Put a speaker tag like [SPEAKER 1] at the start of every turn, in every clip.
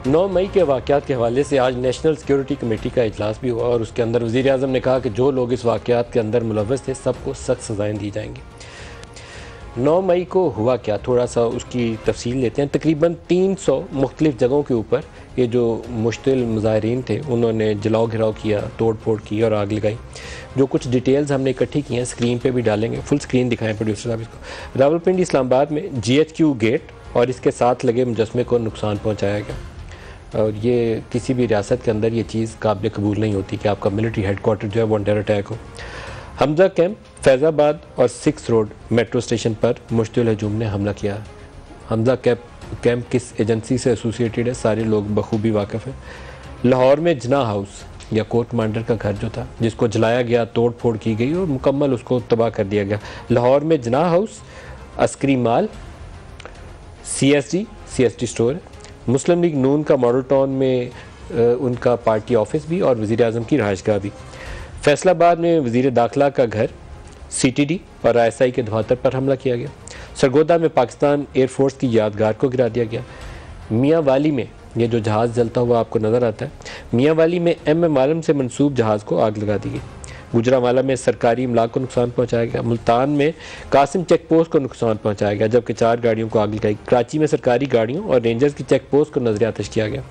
[SPEAKER 1] 9 मई के वाक़यात के हवाले से आज नेशनल सिक्योरिटी कमेटी का इजलास भी हुआ और उसके अंदर वज़ीर आज़म ने कहा कि जो लोग इस वाक़यात के अंदर मुलव्वस थे सबको सख्त सज़ाएँ दी जाएंगी। 9 मई को हुआ क्या, थोड़ा सा उसकी तफसील लेते हैं। तकरीबन 300 मुख्तलिफ़ जगहों के ऊपर ये जो मुश्तिल मुज़ाहिरीन थे उन्होंने जलाओ घिराव किया, तोड़ फोड़ की और आग लगाई। जो कुछ डिटेल्स हमने इकट्ठी की हैं स्क्रीन पे भी डालेंगे, फुल स्क्रीन दिखाएं प्रोड्यूसर साहब इसको। रावलपिंडी इस्लामाबाद में GHQ गेट और इसके साथ लगे मुजस्मे को नुकसान पहुँचाया गया और ये किसी भी रियासत के अंदर ये चीज़ काबिल कबूल नहीं होती कि आपका मिलिट्री हेडकोार्टर जो है वो अंडर अटैक हो। हमजा कैंप, फैज़ाबाद और 6 रोड मेट्रो स्टेशन पर मुश्तिल हजूम ने हमला किया। हमजा कैंप किस एजेंसी से एसोसिएटेड है, सारे लोग बखूबी वाकिफ़ हैं। लाहौर में जना हाउस या कोर कमांडर का घर जो था जिसको जलाया गया, तोड़ फोड़ की गई और मुकम्मल उसको तबाह कर दिया गया। लाहौर में जना हाउस, अस्करी माल, CSD स्टोर है। मुस्लिम लीग नून का मॉडल टाउन में उनका पार्टी ऑफिस भी और वज़ीर आज़म की रहायशगाह भी। फैसलाबाद में वज़ीर दाखिला का घर, CTD और ISI के दफातर पर हमला किया गया। सरगोदा में पाकिस्तान एयरफोर्स की यादगार को गिरा दिया गया। मियाँ वाली में ये जो जहाज़ जलता हुआ आपको नज़र आता है, मियाँ वाली में MM आलम से मंसूब जहाज़ को आग लगा दी गई। गुजरावाला में सरकारी इमलाक को नुकसान पहुंचाया गया। मुल्तान में कासिम चेक पोस्ट को नुकसान पहुंचाया गया जबकि 4 गाड़ियों को आग लगाई। कराची में सरकारी गाड़ियों और रेंजर्स की चेक पोस्ट को नजर आतिश किया गया।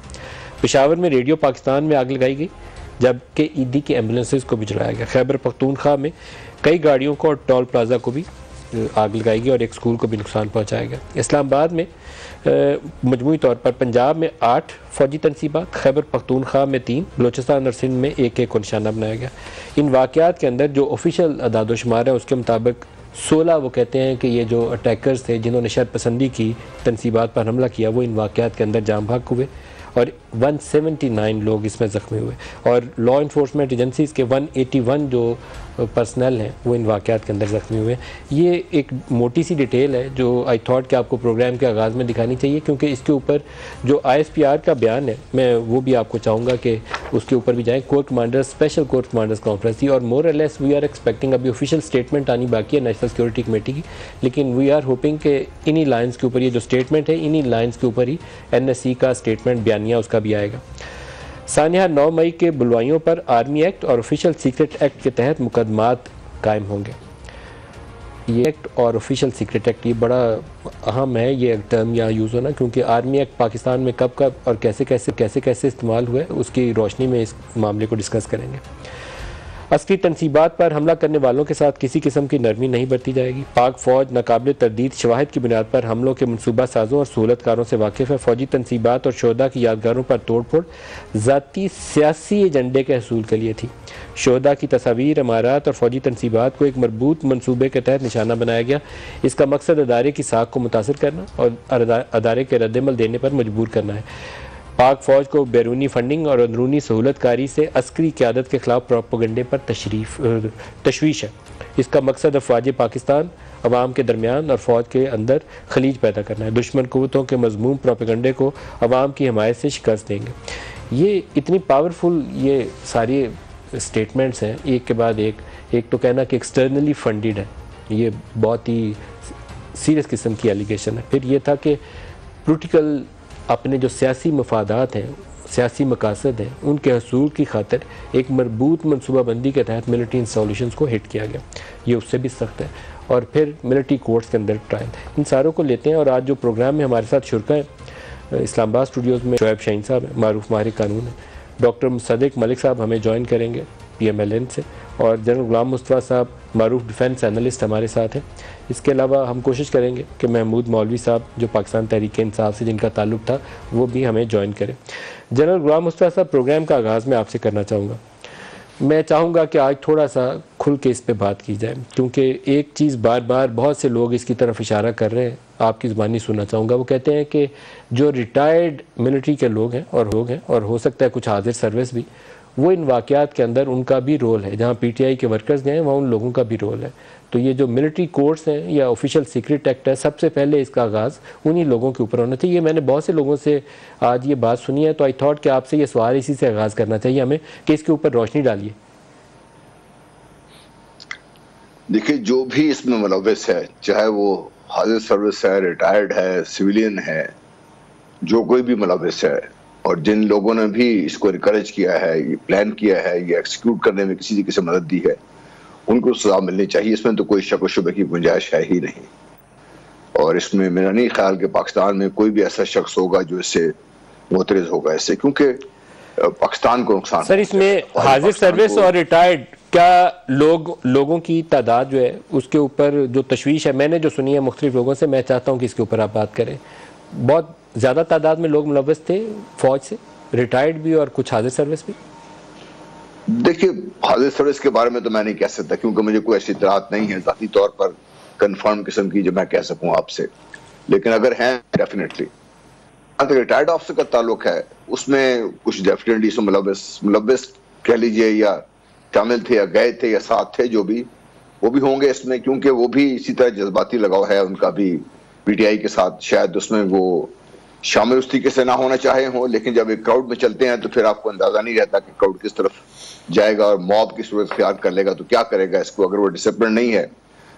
[SPEAKER 1] पेशावर में रेडियो पाकिस्तान में आग लगाई गई जबकि ED के एम्बुलेंसेज को भी जलाया गया। खैबर पख्तूनख्वा में कई गाड़ियों को और टोल प्लाजा को भी आग लगाई गई और एक स्कूल को भी नुकसान पहुंचाया गया। इस्लामाबाद में मजमूई तौर पर पंजाब में 8 फौजी तनसीबात, खैबर पख्तूनख्वा में 3, बलोचिस्तान और सिंध में 1 को निशाना बनाया गया। इन वाक़यात के अंदर जो ऑफिशियल अदादोशुमार है उसके मुताबिक 16 वो कहते हैं कि ये जो अटैकर्स थे जिन्होंने शरपसंदी की तनसीबात पर हमला किया वो इन वाक़यात के अंदर जाम भाग हुए और 179 लोग इसमें ज़ख्मी हुए और लॉ इन्फोर्समेंट एजेंसीज़ के 181 जो पर्सनल हैं वो इन वाक़यात के अंदर ज़ख्मी हुए। ये एक मोटी सी डिटेल है जो आई थॉट कि आपको प्रोग्राम के आगाज़ में दिखानी चाहिए क्योंकि इसके ऊपर जो ISPR का बयान है मैं वो भी आपको चाहूँगा कि उसके ऊपर भी जाएँ। Core commanders, special core commanders conference थी और मोर और लेस वी आर एक्सपेक्टिंग, अभी ऑफिशियल स्टेटमेंट आनी बाकी है नेशनल सिक्योरिटी कमेटी की, लेकिन वी आर होपिंग कि इन्हीं लाइन्स के ऊपर ये जो स्टेटमेंट है इन्हीं लाइन्स के ऊपर ही NSC का स्टेटमेंट बयानिया उसका भी आएगा। सानिया 9 मई के बुलवाइयों पर आर्मी एक्ट और ऑफिशियल सीक्रेट एक्ट के तहत मुकदमात कायम होंगे। ये एक्ट और ऑफिशियल सीक्रेट एक्ट ये बड़ा अहम है ये टर्म यहाँ यूज़ होना क्योंकि आर्मी एक्ट पाकिस्तान में कब और कैसे इस्तेमाल हुआ है उसकी रोशनी में इस मामले को डिस्कस करेंगे। अस्करी तनसीबात पर हमला करने वालों के साथ किसी किस्म की नरमी नहीं बरती जाएगी। पाक फ़ौज नाकाबिल तरदीद शवाहिद की बुनियाद पर हमलों के मनसूबा साजों और सहूलतकारों से वाकिफ़ है। फ़ौजी तनसीबात और शोहदा की यादगारों पर तोड़ फोड़ ज़ाती सियासी एजेंडे के हसूल के लिए थी। शोहदा की तस्वीर, इमारात और फ़ौजी तनसीबात को एक मरबूत मनसूबे के तहत निशाना बनाया गया। इसका मकसद अदारे की साख को मुतासर करना और अदारे के रद्दमल देने पर मजबूर करना है। पाक फ़ौज को बैरूनी फंडिंग और अंदरूनी सहूलतकारी से अस्करी क़यादत के खिलाफ प्रोपेगेंडे पर तशवीश है। इसका मकसद अफवाज पाकिस्तान अवाम के दरमियान और फ़ौज के अंदर खलीज पैदा करना है। दुश्मन क़ुव्वतों के मज़मूम प्रोपेगेंडे को अवाम की हिमायत से शिकस्त देंगे। ये इतनी पावरफुल ये सारी स्टेटमेंट्स हैं एक के बाद एक तो कहना कि एक्सटर्नली फंडेड है, ये बहुत ही सीरियस किस्म की एलिगेशन है। फिर ये था कि पोलिटिकल अपने जो सियासी मफादात हैं, सियासी मकासद हैं, उनके हसूल की खातिर एक मरबूत मनसूबाबंदी के तहत मिलिट्री इंस्टॉलेशंस को हिट किया गया। ये उससे भी सख्त है। और फिर मिलिट्री कोर्ट्स के अंदर ट्रायल, इन सारों को लेते हैं। और आज जो प्रोग्राम में हमारे साथ शुरका है इस्लामाबाद स्टूडियोज़ में शोएब शाहीन साहब हैं, मारूफ माहिर कानून है, डॉक्टर मुसद्दिक मलिक साहब हमें ज्वाइन करेंगे PMLN से, और जनरल गुलाम मुस्तफ़ा साहब मारूफ डिफेंस एनालिस्ट हमारे साथ हैं। इसके अलावा हम कोशिश करेंगे कि महमूद मौलवी साहब जो पाकिस्तान तहरीक इंसाफ से जिनका ताल्लुक़ था वो भी हमें ज्वाइन करें। जनरल गुलाम मुस्तफ़ा साहब, प्रोग्राम का आगाज़ मैं आपसे करना चाहूँगा। मैं चाहूँगा कि आज थोड़ा सा खुल के इस पे बात की जाए क्योंकि एक चीज़ बार बार बहुत से लोग इसकी तरफ इशारा कर रहे हैं, आपकी ज़ुबानी सुनना चाहूँगा। वो कहते हैं कि जो रिटायर्ड मिलिट्री के लोग हैं और हो सकता है कुछ हाजिर सर्विस भी, वो इन वाक़यात के अंदर उनका भी रोल है। जहाँ PTI के वर्कर्स गए हैं वहाँ उन लोगों का भी रोल है। तो ये जो मिलिट्री कोर्ट्स हैं या ऑफिशियल सीक्रेट एक्ट है, सबसे पहले इसका आगाज़ उन्हीं लोगों के ऊपर होना चाहिए। ये मैंने बहुत से लोगों से आज ये बात सुनी है, तो आई थॉट कि आपसे ये सवाल इसी से आगाज़ करना चाहिए हमें कि इसके ऊपर रोशनी डालिए।
[SPEAKER 2] देखिए, जो भी इसमें मुलव्वस है, चाहे वो हाजिर सर्विस है, रिटायर्ड है, सिविलियन है, जो कोई भी मुलव्वस है, और जिन लोगों ने भी इसको इनकरेज किया है, ये प्लान किया है, ये एक्सिक्यूट करने में किसी तरीके से मदद दी है, उनको सजा मिलनी चाहिए। इसमें तो कोई शक व शुबे की गुंजाइश है ही नहीं। और इसमें मेरा नहीं ख्याल कि पाकिस्तान में कोई भी ऐसा शख्स होगा जो इससे मुतरज़ होगा इससे, क्योंकि पाकिस्तान को नुकसान।
[SPEAKER 1] सर, इसमें हाजिर सर्विस और रिटायर्ड क्या लोगों की तादाद जो है उसके ऊपर जो तशवीश है मैंने जो सुनी है मुख्तलिफ लोगों से, मैं चाहता हूँ कि इसके ऊपर आप बात करें। बहुत ज़्यादा तादाद में लोग मुलव्वस थे फौज से, रिटायर्ड भी और कुछ हाजिर सर्विस भी।
[SPEAKER 2] देखिए, हाजिर सर्विस के बारे में तो मैं नहीं कह सकता, क्योंकि मुझे कोई ऐसी इत्तलात नहीं है ज़ाती तौर पर कंफर्म किस्म की जो मैं कह सकूं आपसे। लेकिन अगर हैं डेफिनेटली, अगर रिटायर्ड ऑफिसर का ताल्लुक है उसमें कुछ डेफिनेटली इसमें मुलव्वस कह लीजिए, या शामिल थे या गए थे या साथ थे, जो भी वो भी होंगे इसमें, क्योंकि वो भी इसी तरह जज्बाती लगाव है उनका भी पीटीआई के साथ। शायद उसमें वो शामिल उस तरीके से ना होना चाहे हों, लेकिन जब एक क्राउड में चलते हैं तो फिर आपको अंदाजा नहीं रहता कि क्राउड किस तरफ जाएगा और मॉब की सूरत इख्तियार कर लेगा तो क्या करेगा इसको। अगर वो डिसिप्लिन नहीं है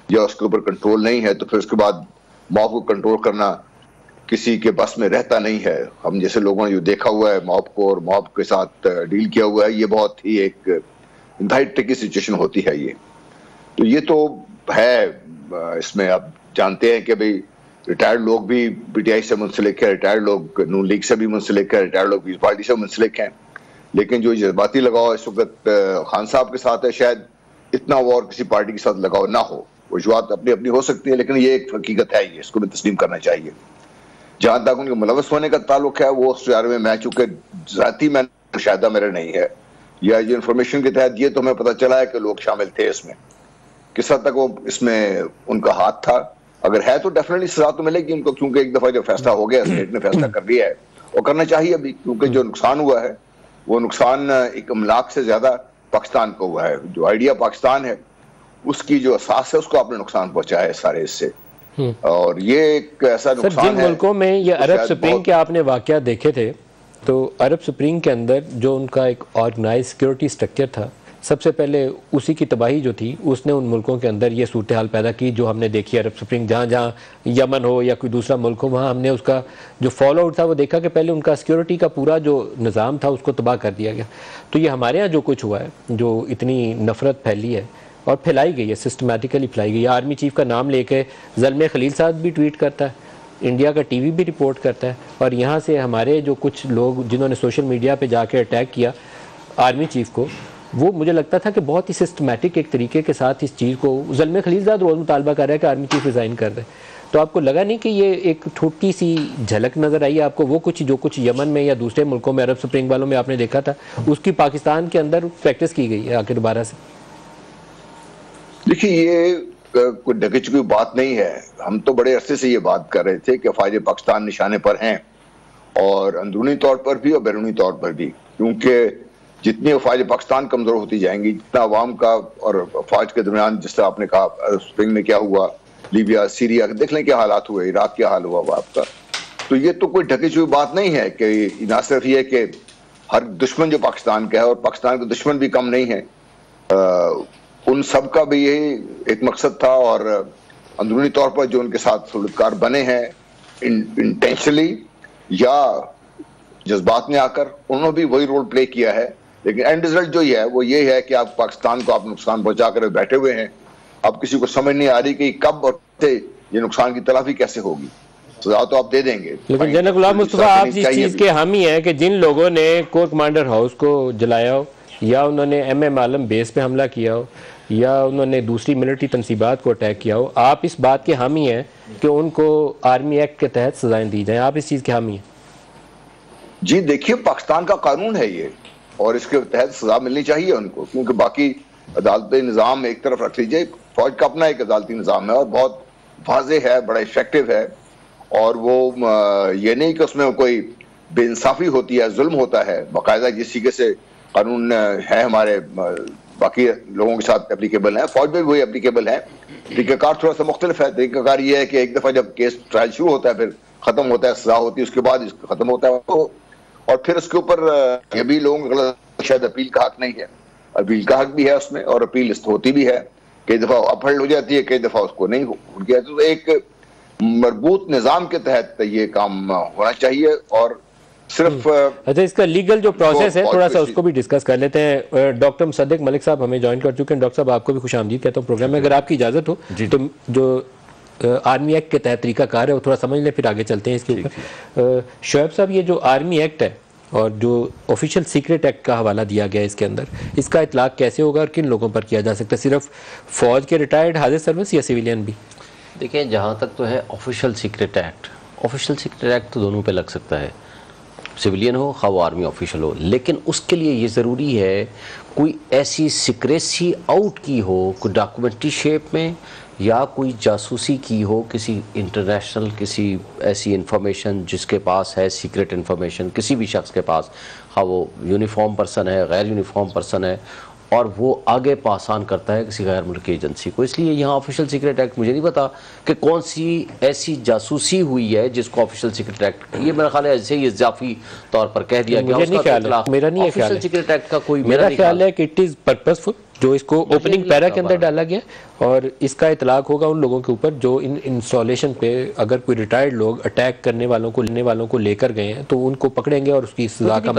[SPEAKER 2] या उसके ऊपर कंट्रोल नहीं है तो फिर उसके बाद मॉब को कंट्रोल करना किसी के बस में रहता नहीं है। हम जैसे लोगों ने जो देखा हुआ है मॉब को और मॉब के साथ डील किया हुआ है, ये बहुत ही एक इंतहाई ट्रिकी सिचुएशन होती है ये। तो ये तो है, इसमें आप जानते हैं कि भाई रिटायर्ड लोग भी पीटीआई से मुंसलिक है, रिटायर्ड लोग नून लीग से भी मुंसलिक है, रिटायर्ड लोग पीपल्स पार्टी से मुंसलिक हैं। लेकिन जो जज्बाती लगाव इस वक्त खान साहब के साथ है, शायद इतना वो और किसी पार्टी के साथ लगाव ना हो। वजूहत अपनी अपनी हो सकती है, लेकिन ये एक हकीकत है, ये इसको भी तस्लीम करना चाहिए। जहां तक उनके मुलव्वस होने का ताल्लुक है, वो उस बारे में मैं चूंकि जाती में मुशाहिदा मेरा नहीं है, या जो इन्फॉर्मेशन के तहत ये तो हमें पता चला है कि लोग शामिल थे इसमें, किस हद तक वो इसमें उनका हाथ था। अगर है तो डेफिनेटली सजा तो मिलेगी उनको, क्योंकि एक दफा जो फैसला हो गया, स्टेट ने फैसला कर दिया है, वो करना चाहिए अभी, क्योंकि जो नुकसान हुआ है वो नुकसान एक अमलाक से ज्यादा पाकिस्तान को हुआ है। जो आइडिया पाकिस्तान है उसकी जो असास है उसको आपने नुकसान पहुंचाया है सारे इससे। और ये एक ऐसा नुकसान
[SPEAKER 1] जिन मुल्कों में ये अरब स्प्रिंग के आपने वाकया देखे थे, तो अरब स्प्रिंग के अंदर जो उनका एक ऑर्गेनाइज सिक्योरिटी स्ट्रक्चर था, सबसे पहले उसी की तबाही जो थी उसने उन मुल्कों के अंदर ये सूरत हाल पैदा की जो हमने देखी। अरब स्प्रिंग जहाँ जहाँ यमन हो या कोई दूसरा मुल्क हो, वहाँ हमने उसका जो फॉलो आउट था वो देखा कि पहले उनका सिक्योरिटी का पूरा जो निज़ाम था उसको तबाह कर दिया गया। तो ये हमारे यहाँ जो कुछ हुआ है, जो इतनी नफरत फैली है और फैलाई गई है, सिस्टमेटिकली फैलाई गई है। आर्मी चीफ का नाम लेके ज़ल्मे खलील साहब भी ट्वीट करता है, इंडिया का टीवी भी रिपोर्ट करता है, और यहाँ से हमारे जो कुछ लोग जिन्होंने सोशल मीडिया पे जाके अटैक किया आर्मी चीफ को, वो मुझे लगता था कि बहुत ही सिस्टमेटिक एक तरीके के साथ इस चीज़ को ज़ल्मे खलील साहब रोज़ मुतालबा कर रहा है कि आर्मी चीफ रिज़ाइन कर दे। तो आपको लगा नहीं कि ये एक छोटी सी झलक नज़र आई आपको, वो कुछ जो कुछ यमन में या दूसरे मुल्कों में अरब स्प्रिंग वालों में आपने देखा था, उसकी पाकिस्तान के अंदर प्रैक्टिस की गई है आखिर दोबारा से?
[SPEAKER 2] देखिए, ये कोई ढके चुकी बात नहीं है। हम तो बड़े अरसे से ये बात कर रहे थे कि फ़ौज पाकिस्तान निशाने पर हैं, और अंदरूनी तौर पर भी और बैरूनी तौर पर भी, क्योंकि जितनी फ़ौज पाकिस्तान कमज़ोर होती जाएंगी, जितना अवाम का और फ़ौज के दरमियान, जिस तरह आपने कहा स्प्रिंग में क्या हुआ, लीबिया सीरिया देख लें क्या हालात हुए, इराक क्या हाल हुआ हुआ आपका। तो ये तो कोई ढकी चुकी बात नहीं है कि ना सिर्फ ये कि हर दुश्मन जो पाकिस्तान का है, और पाकिस्तान के दुश्मन भी कम नहीं है, उन सब का भी यही एक मकसद था। और अंदरूनी तौर पर जो उनके साथ सलूककार बने हैं इंटेंशनली या जज्बात में आकर, उन्होंने भी वही रोल प्ले किया है। लेकिन एंड रिजल्ट जो है वो ये है कि आप पाकिस्तान को आप नुकसान पहुंचा कर बैठे हुए हैं। अब किसी को समझ नहीं आ रही कि कब और ये नुकसान की तलाफी कैसे होगी। सजा तो आप दे देंगे,
[SPEAKER 1] लेकिन जनरल गुलाम मुस्तफा आप इस चीज के हामी हैं कि जिन लोगों ने कोर कमांडर हाउस को जलाया हो, या उन्होंने MM आलम बेस पे हमला किया हो, या उन्होंने दूसरी मिलिट्री तनसीबात को अटैक किया हो, आप इस बात के हामी हैं कि उनको आर्मी एक्ट के तहत सजाएं दी जाएं? आप इस चीज़ के हामी हैं?
[SPEAKER 2] जी देखिए, पाकिस्तान का कानून है ये, और इसके तहत सजा मिलनी चाहिए उनको, क्योंकि बाकी अदालती निज़ाम एक तरफ रख लीजिए, फौज का अपना एक अदालती निज़ाम है और बहुत वाज़े है, बड़ा इफेक्टिव है। और वो ये नहीं कि उसमें कोई बेइंसाफ़ी होती है, जुल्म होता है, बाकायदा जिस तरीके से कानून है हमारे बाकी लोगों के साथ एप्लीकेबल है, फौज में भी वही एप्लीकेबल है। तरीक़ाकार थोड़ा सा मुख्तलिफ है। तरीक़ाकार ये है कि एक दफ़ा जब केस ट्रायल शुरू होता है, फिर ख़त्म होता है, सजा होती है, उसके बाद इसको ख़त्म होता है, तो और फिर उसके ऊपर ये भी लोगों को गलत, शायद अपील का हक नहीं है, अपील का हक भी है उसमें, और अपील होती भी है, कई दफ़ा अपहल हो जाती है, कई दफ़ा उसको नहीं हो गया। तो एक मजबूत निज़ाम के तहत ये काम होना चाहिए, और सिर्फ
[SPEAKER 1] अच्छा, इसका लीगल जो प्रोसेस है थोड़ा सा उसको भी डिस्कस कर लेते हैं। डॉक्टर मुसद्दिक मलिक साहब हमें ज्वाइन कर चुके हैं। डॉक्टर साहब, आपको भी खुशामदीद कहता हूँ प्रोग्राम में। अगर आपकी इजाज़त हो तो जो आर्मी एक्ट के तहत तरीकाकार है वो थोड़ा समझ लें, फिर आगे चलते हैं इसके ऊपर। शोएब साहब, ये जो आर्मी एक्ट है और जो ऑफिशियल सीक्रेट एक्ट का हवाला दिया गया है इसके अंदर, इसका इतलाक कैसे होगा और किन लोगों पर किया जा सकता है? सिर्फ फौज के रिटायर्ड हाजिर सर्विस या सिविलियन भी?
[SPEAKER 3] देखिए, जहाँ तक तो है ऑफिशियल सीक्रेट एक्ट तो दोनों पे लग सकता है, सिविलियन हो खा वो आर्मी ऑफिशियल हो, लेकिन उसके लिए ये ज़रूरी है कोई ऐसी सिक्रेसी आउट की हो, कोई डॉक्यूमेंट्री शेप में, या कोई जासूसी की हो किसी इंटरनेशनल, किसी ऐसी इंफॉर्मेशन जिसके पास है सीक्रेट इंफॉर्मेशन किसी भी शख्स के पास, हाँ वो यूनिफॉर्म पर्सन है, गैर यूनिफॉर्म पर्सन है, और वो आगे पास ऑन करता है किसी गैर मुल्की एजेंसी को। इसलिए यहाँ ऑफिशियल सीक्रेट एक्ट मुझे नहीं पता कि कौन सी ऐसी जासूसी हुई है जिसको ऑफिशियल सीक्रेट एक्ट, ये मेरा ख्याल है ऐसे ही इजाफी तौर पर कह दिया गया।
[SPEAKER 1] मेरा नहीं ख्याल है
[SPEAKER 3] सीक्रेट एक्ट का कोई,
[SPEAKER 1] मेरा ख्याल है कि इट इज़ पर्पसफुल, जो इसको ओपनिंग पैरा के अंदर डाला गया, और इसका इतलाक होगा उन लोगों के ऊपर जो इन इंस्टॉलेशन पे अगर कोई रिटायर्ड लोग अटैक करने वालों को लेकर गए हैं तो उनको पकड़ेंगे और उसकी सजा का